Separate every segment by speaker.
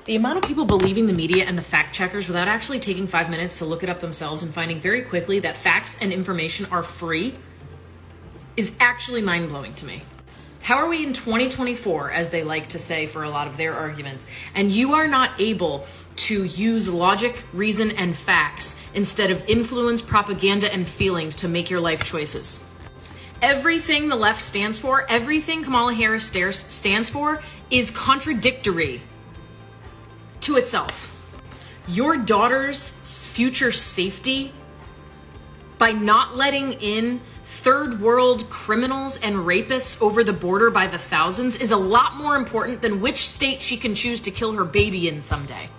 Speaker 1: The amount of people believing the media and the fact checkers without actually taking 5 minutes to look it up themselves and finding very quickly that facts and information are free is actually mind-blowing to me. How are we in 2024, as they like to say for a lot of their arguments, and you are not able to use logic, reason, and facts instead of influence, propaganda, and feelings to make your life choices? Everything the left stands for, everything Kamala Harris stands for, is contradictory to itself. Your daughter's future safety by not letting in third world criminals and rapists over the border by the thousands is a lot more important than which state she can choose to kill her baby in someday.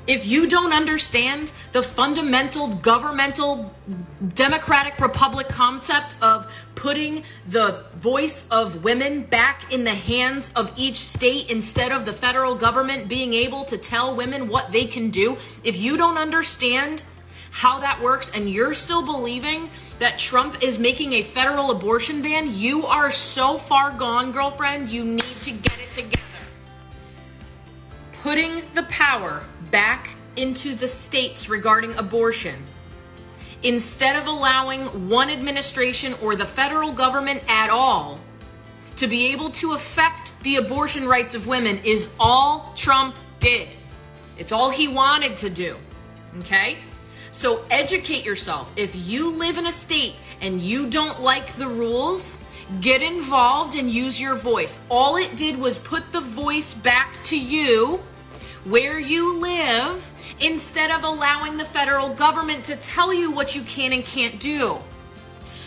Speaker 1: If you don't understand the fundamental governmental democratic republic concept of putting the voice of women back in the hands of each state instead of the federal government being able to tell women what they can do, if you don't understand how that works and you're still believing that Trump is making a federal abortion ban, you are so far gone, girlfriend. You need to get it together. Putting the power back into the states regarding abortion, instead of allowing one administration or the federal government at all to be able to affect the abortion rights of women, is all Trump did. It's all he wanted to do. Okay? So educate yourself. If you live in a state and you don't like the rules, get involved and use your voice. All it did was put the voice back to you where you live instead of allowing the federal government to tell you what you can and can't do.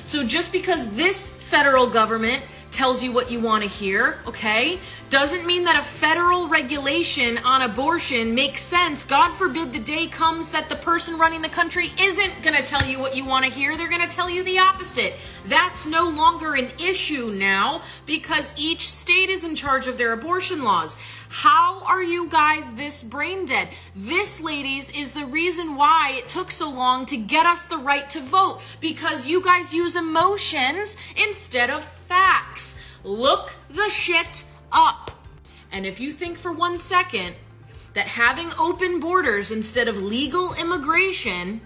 Speaker 1: So just because this federal government tells you what you want to hear, okay, doesn't mean that a federal regulation on abortion makes sense. God forbid the day comes that the person running the country isn't going to tell you what you want to hear. They're going to tell you the opposite. That's no longer an issue now because each state is in charge of their abortion laws. How are you guys this brain dead? This, ladies, is the reason why it took so long to get us the right to vote, because you guys use emotions instead of facts. Look the shit up. And if you think for 1 second that having open borders instead of legal immigration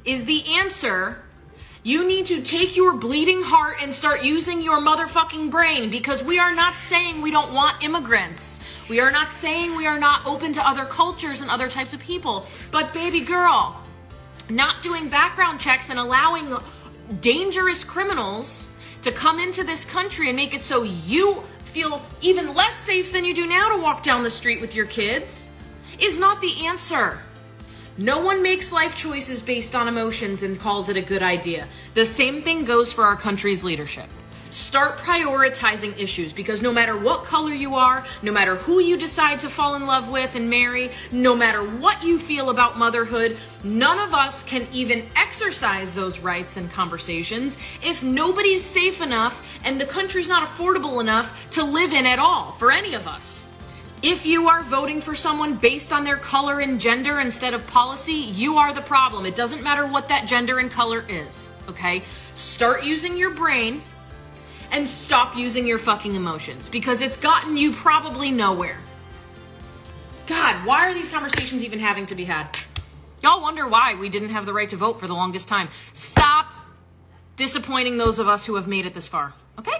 Speaker 1: is the answer, you need to take your bleeding heart and start using your motherfucking brain, because we are not saying we don't want immigrants. We are not saying we are not open to other cultures and other types of people. But baby girl, not doing background checks and allowing dangerous criminals to come into this country and make it so you feel even less safe than you do now to walk down the street with your kids is not the answer. No one makes life choices based on emotions and calls it a good idea. The same thing goes for our country's leadership. Start prioritizing issues, because no matter what color you are, no matter who you decide to fall in love with and marry, no matter what you feel about motherhood, none of us can even exercise those rights and conversations if nobody's safe enough and the country's not affordable enough to live in at all for any of us. If you are voting for someone based on their color and gender instead of policy, you are the problem. It doesn't matter what that gender and color is, okay? Start using your brain and stop using your fucking emotions, because it's gotten you probably nowhere. God, why are these conversations even having to be had? Y'all wonder why we didn't have the right to vote for the longest time. Stop disappointing those of us who have made it this far, okay?